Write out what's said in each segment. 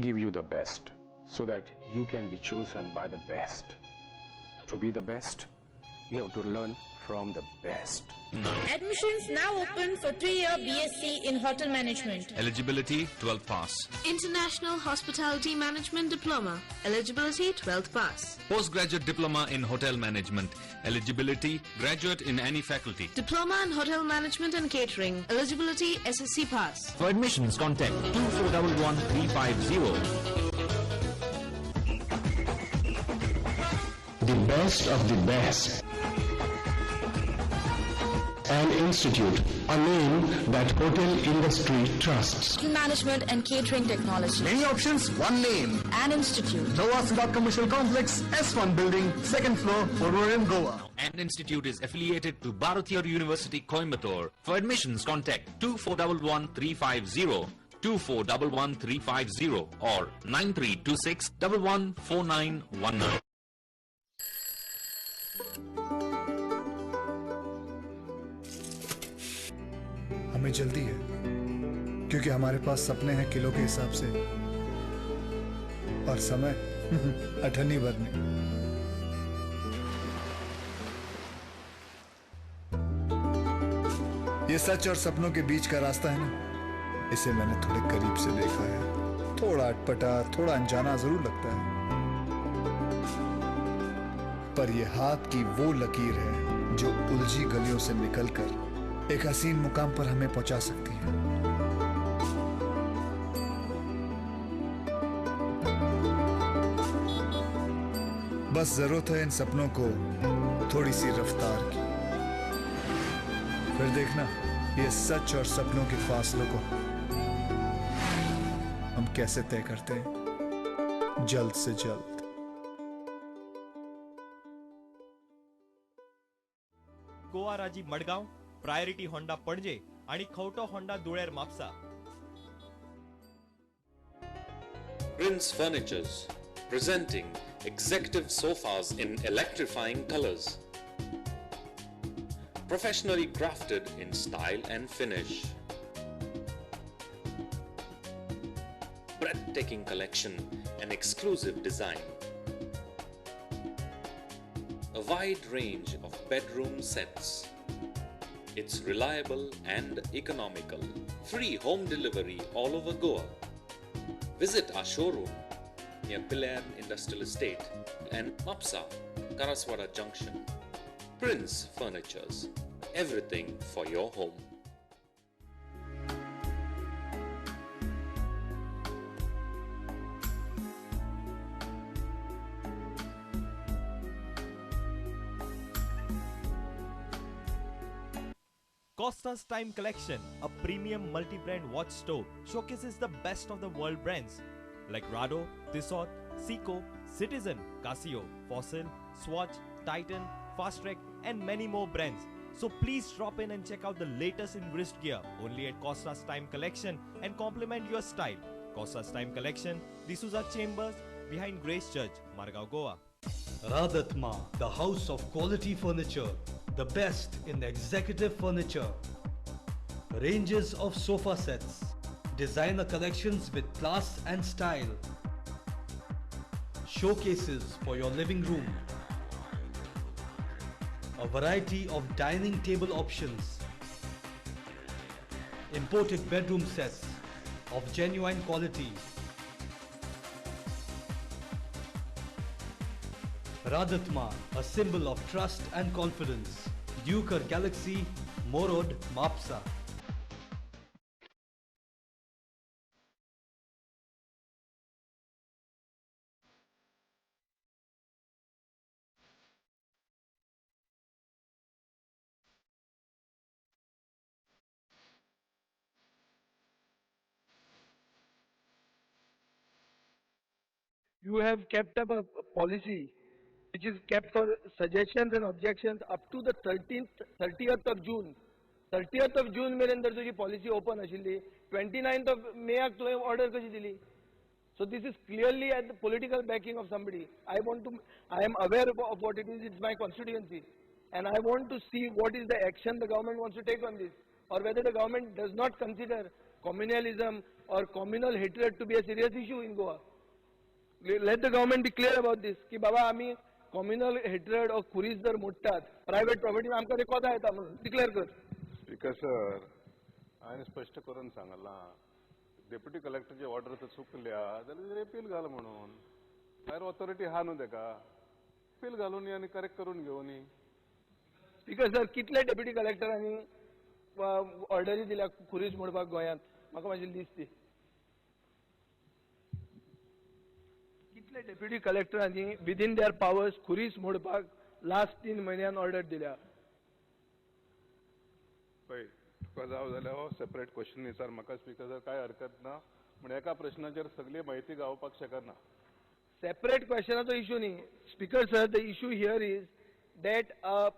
give you the best so that you can be chosen by the best. To be the best, you have to learn from the best. Admissions now open for 3-year BSc in Hotel Management. Eligibility 12th pass. International Hospitality Management Diploma. Eligibility 12th pass. Postgraduate Diploma in Hotel Management. Eligibility graduate in any faculty. Diploma in Hotel Management and Catering. Eligibility SSC pass. For admissions, contact 2411 The best of the best. An institute, a name that hotel industry trusts. Management and Catering Technology. Many options, one name. An institute. Nova Siddharth Commercial Complex, S1 Building, 2nd floor, Porvorim, Goa. An institute is affiliated to Bharatiya University, Coimbatore. For admissions, contact 2411 350, 2411 350 or 9326 114919. हमें जल्दी है क्योंकि हमारे पास सपने हैं kilo के हिसाब से और समय अठन्नी भरने। ये सच और सपनों के बीच का रास्ता है ना, इसे मैंने थोड़े करीब से देखा है। थोड़ा अटपटा, थोड़ा अनजाना जरूर लगता है, पर ये हाथ की वो लकीर है जो उलझी गलियों से निकलकर एक हसीन मुकाम पर हमें पहुंचा सकती है। बस जरूरत है इन सपनों को थोड़ी सी रफ्तार की। फिर देखना ये सच और सपनों के फासलों को हम कैसे तय करते हैं जल्द से जल्द। गोवा राजी मडगांव, प्रायोरिटी होंडा पणजे आणि खवटो Honda Dhuler Mapusa. Prince Furnitures, presenting executive sofas in electrifying colors. Professionally crafted in style and finish. Breathtaking collection and exclusive design. A wide range of bedroom sets. It's reliable and economical. Free home delivery all over Goa. Visit our showroom near Pillayan Industrial Estate and Mapsa, Karaswada Junction. Prince Furnitures. Everything for your home. Costa's Time Collection, a premium multi-brand watch store, showcases the best of the world brands like Rado, Tissot, Seiko, Citizen, Casio, Fossil, Swatch, Titan, Fastrack and many more brands. So please drop in and check out the latest in wrist gear only at Costa's Time Collection and complement your style. Costa's Time Collection, D'Souza Chambers, behind Grace Church, Margao, Goa. Radhatma, the house of quality furniture, the best in executive furniture. Ranges of sofa sets, designer collections with class and style. Showcases for your living room. A variety of dining table options. Imported bedroom sets of genuine quality. Radhatma, a symbol of trust and confidence. Duker Galaxy, Morod, Mapsa. You have kept up a policy which is kept for suggestions and objections up to the 30th of June. 30th of June मेरे अंदर तुझी policy open आशिल्ली. 29th of May तुवें order कशी दिली? So this is clearly at the political backing of somebody. I am aware of what it is. It's my constituency, and I want to see what is the action the government wants to take on this, or whether the government does not consider communalism or communal hatred to be a serious issue in Goa. Let the government be clear about this. Ki baba आम्ही communal hatred or खुरीस जर मोडटात private property आमकां ते कोता येता म्हणून declare कर. Speaker sir, हांवें स्पश्ट करून सांगला डेप्युटी कलेक्टरची ऑर्डर तर चुकल्या जाल्यार अपील घाल म्हणून. हायर ऑथॉरिटी हा न्हू तेका, अपील घालून आनी करेक्ट करून घेवन. स्पीकर सर, कितले डेप्युटी कलेक्टरांनी ऑर्डरी दिल्या खुरीस मोडपाक गोंयांत? म्हाका म्हाजी लिस्ट दी. कितले डेप्युटी कलेक्टरांनी विदिन देअर पावर्स खुरीस मोडपाक लास्ट 3 म्हयन्यान ऑर्डर दिल्या? पळय, तुका जाव जाल्यार हो सेपरेट क्वेश्चन विचार म्हाका स्पीकर सर, कांय हरकत ना. पूण एका प्रश्नाचेर सगळी म्हायती गावपाक शकना. सेपरेट क्वेश्चनाचो इशू न्ही. Speaker sir, the issue here is that a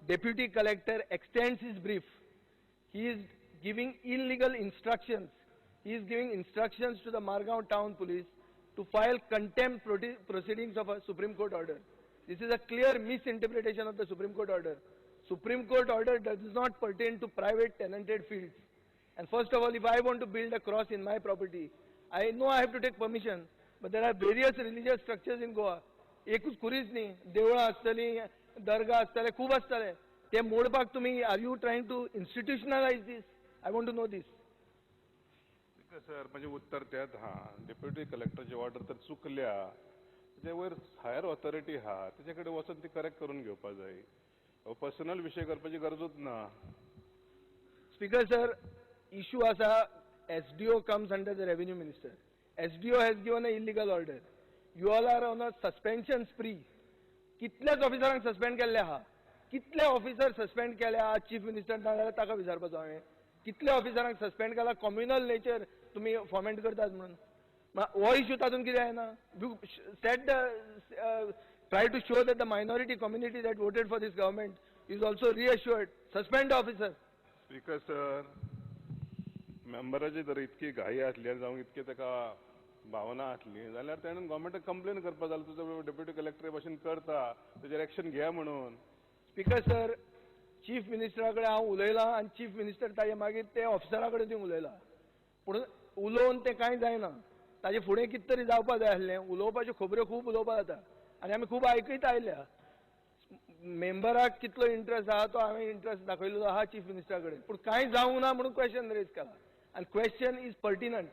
deputy collector extends his brief. He is giving illegal instructions. He is giving instructions to the Margao town police to file contempt proceedings of a Supreme Court order. This is a clear misinterpretation of the Supreme Court order. Supreme Court order does not pertain to private tenanted fields. And first of all, if I want to build a cross in my property, I know I have to take permission. But there are various religious structures in Goa. एकूच खुरीच न्ही, देवळां आसतलीं, दर्गा आसतले, खूब आसतले. ते मोडपाक तुमी, are you trying to institutionalise this? I want to know this. Sir, म्हणजे उत्तर त्यात हा, डेप्युटी कलेक्टरची ऑर्डर तर चुकल्या, त्याच्या वयर हायर ऑथॉरिटी हा, त्याचे कडेन वचून ती करेक्ट करून घेवपाक जाय. पर्सनल विशय करपाची गरजूच ना. स्पीकर सर, इशू आसा, SDO comes under the revenue minister. SDO has given an illegal order. You all are on a suspension spree. कितल्याच ऑफिसरांक सस्पेंड केल्ले आहा? कितले ऑफिसर सस्पेंड केले आहा? चीफ मिनिस्टर ना जाल्यार ताका विचारपाचो हांवें. कितले ऑफिसरांक सस्पेंड केला? कम्युनल नेचर तुमी फॉमेंट करतात म्हणून. हो इशू तातूंत कितें येना? You set the try to show that the minority community that voted for this government is also reassured. Suspend the officer. Speaker sir, मेंबराची जर इतकी घाई आसली जावं इतके ताका भावना आसली जाल्यार ताणें गव्हर्मेंटाक कंप्लेन करपाक जाल्यार तुजो डेप्युटी कलेक्टर भाशेन करता, तेजेर एक्शन घ्या म्हणून. स्पीकर सर, चीफ मिनिस्टरा कडेन हांव उलयलां आनी चीफ मिनिस्टर ताजे मागीर ते ऑफिसरा कडेन थंय उलयला. पूण उलोवन तें कांय जायना. ताजे फुडें कितें तरी जावपाक जाय आसलें. उलोवपाच्यो खबऱ्यो खूब उलोवपाक जाता आनी आमी खूब आयकयत आयल्या. मेंबराक कितलो इंट्रस्ट आहा तो हांवें इंट्रस्ट दाखयलेलो आहा चीफ मिनिस्टरा कडेन. पूण कांय जावंक ना म्हणून क्वेश्चन रेज केला. आनी question is pertinent.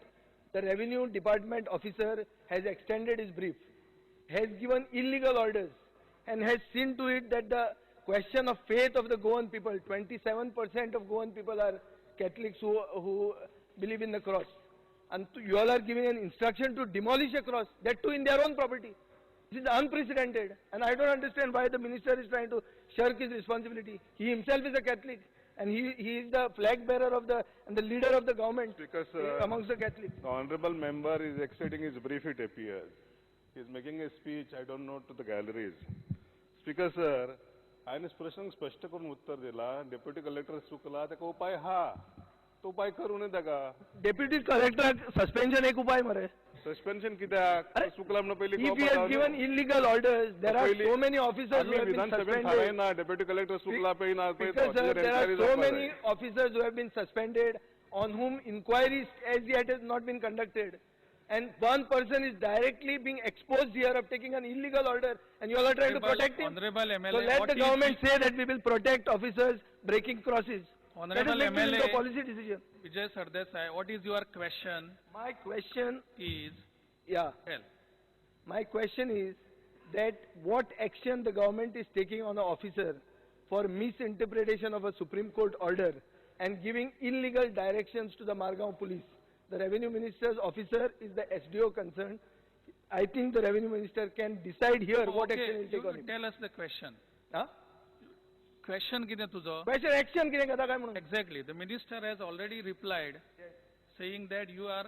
The revenue department officer has extended his brief, has given illegal orders, and has seen to it that the question of faith of the Goan people, 27% of Goan people are Catholics who believe in the cross. And you all are giving an instruction to demolish a cross, that too in their own property. This is unprecedented, and I don't understand why the minister is trying to shirk his responsibility. He himself is a Catholic, and he is the flag bearer of and the leader of the government amongst the Catholics. The honorable member is exceeding his brief, it appears. He is making a speech, I don't know, to the galleries. Speaker sir, हांवें प्रश्न स्पश्ट करून उत्तर दिला. Deputy collector चुकला, ताका उपाय हा, तो उपाय करू नये ताका. डेप्युटी कलेक्टर सस्पेन्शन एक उपाय मरे. सस्पेन्शन कित्याक? चुकला म्हणून पयलीं if he has given illegal orders, there are so many officers who have been suspended. Deputy collector चुकला पळय. Because there are so many officers who have been suspended, on whom inquiries as yet has not been conducted, and one person is directly being exposed here of taking an illegal order, and you all are trying to protect him. So let the government say that we will protect officers breaking crosses. Honorable that is MLA, the policy decision. Vijay Sardesai, what is your question? My question is, tell. My question is that what action the government is taking on an officer for misinterpretation of a Supreme Court order and giving illegal directions to the Margao police. The revenue minister's officer is the SDO concerned. I think the revenue minister can decide here what action he will take on him. Tell us the question. Huh? Question कितें तुजो? Question action कितें करता काय म्हणून? Exactly. The minister has already replied, saying that you are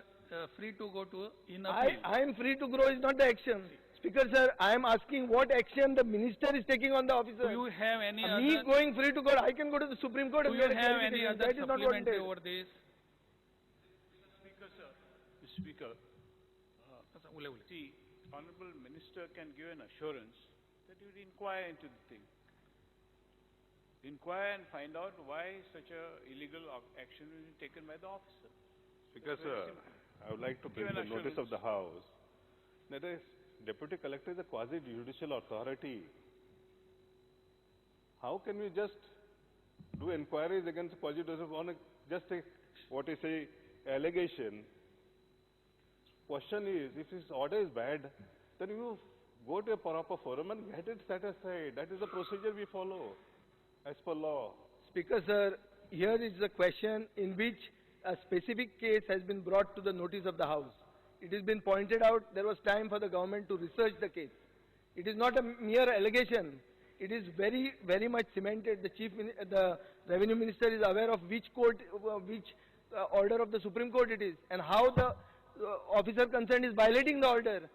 free to go to in appeal. I am free to grow is not the action. Speaker sir, I am asking what action the minister is taking on the officer. Do you have any Me other? going free to court, I can go to the Supreme Court. Do and you get a have any clarification. other That is not what it supplementary is. over this? Speaker sir. Speaker. See, Honorable Minister can give an assurance that you will inquire into the thing. Inquire and find out why such a illegal action will be taken by the officer. Because I would like to bring the notice of the House that the Deputy Collector is a quasi-judicial authority. How can we just do inquiries against quasi-judicial on just a, what is a allegation? Question is, if his order is bad, then you go to a proper forum and get it set aside. That is the procedure we follow as per law. Speaker, sir, here is the question in which a specific case has been brought to the notice of the House. It has been pointed out there was time for the government to research the case. It is not a mere allegation. It is very, very much cemented. The Revenue Minister is aware of which court, order of the Supreme Court it is, and how the officer concerned is violating the order.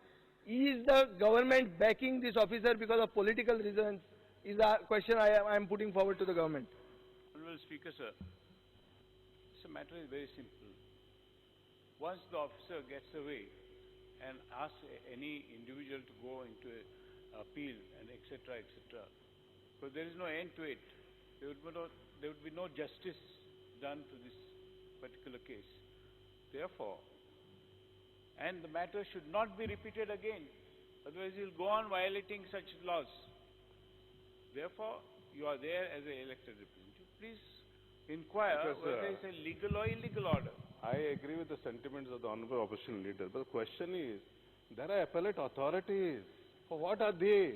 Is the government backing this officer because of political reasons? Is a question I am putting forward to the government. Honorable Speaker, sir, the matter is very simple. Once the officer gets away and asks any individual to go into appeal and etc., but there is no end to it. There would be no justice done to this particular case. Therefore, and the matter should not be repeated again. Otherwise, he will go on violating such laws. Therefore, you are there as an elected representative. Please inquire whether it's a legal or illegal order. I agree with the sentiments of the Honorable Opposition Leader, but the question is, there are appellate authorities. For what are they?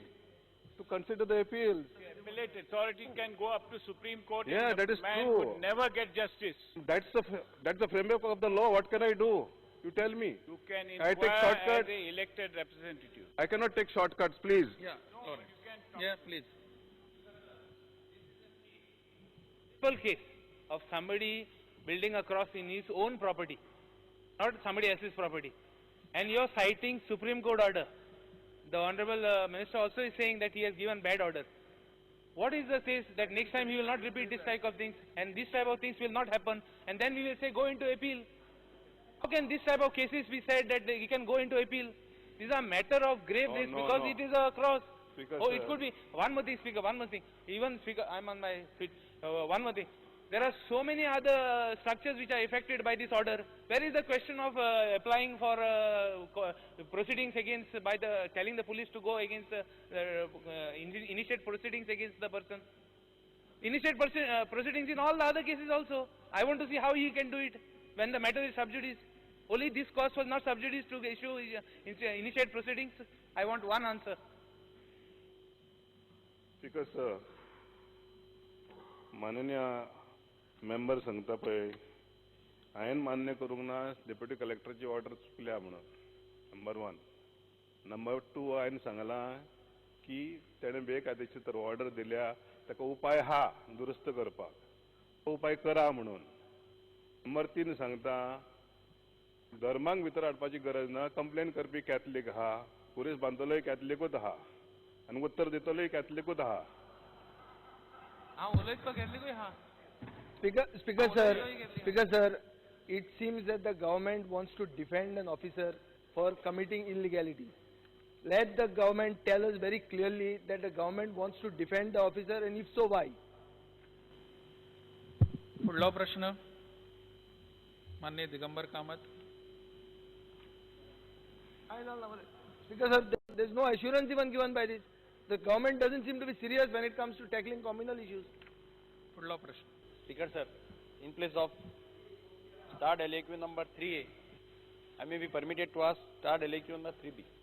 To consider the appeals. The appellate authority can go up to Supreme Court. Yeah, and that is man true. would never get justice. That's the framework of the law. What can I do? You tell me. You can I take inquire as shortcuts. an elected representative. I cannot take shortcuts, please. Yeah, yeah, please. Simple case of somebody building across in his own property, not somebody else's property, and you're citing Supreme Court order. The Honorable Minister also is saying that he has given bad order. What is the case that next time he will not repeat this type of things, and this type of things will not happen, and then we will say go into appeal? How can this type of cases be said that he can go into appeal? These are matter of grave risk because it is a cross. Speaker, it could be. One more thing, Speaker, one more thing. Even Speaker, I'm on my feet. One more thing. There are so many other structures which are affected by this order. Where is the question of applying for proceedings against, telling the police to go against, initiate proceedings against the person? Initiate proceedings in all the other cases also. I want to see how he can do it when the matter is sub judice. Only this cause was not sub judice to issue, initiate proceedings. I want one answer. Because माननीय member सांगता पळय हांवें मान्य करूंक ना deputy कलेक्टरची order चुकल्या म्हणून number 1. Number 2 हांवें सांगलां की तेणें बेकायदेशीर ऑर्डर दिल्या ताका उपाय हा दुरुस्त करपाक तो उपाय करा म्हणून. नंबर 3 सांगता धर्मांक भितर हाडपाची गरज ना. कंप्लेन करपी कॅथलीक आहा, पुलीस बांदलोय कॅथलीकूच आहा आनी उत्तर दितलोय कॅथलीकूच आहा. Speaker sir, it seems that the government wants to defend an officer for committing illegality. Let the government tell us very clearly that the government wants to defend the officer, and if so, why? पुढला प्रश्न माननीय Digambar Kamat. Speaker sir, there is no assurance even given by this. The government doesn't seem to be serious when it comes to tackling communal issues. पुढला प्रश्न. Speaker sir, in place of starred LAQ number 3A, I may be permitted to ask starred LAQ number 3B.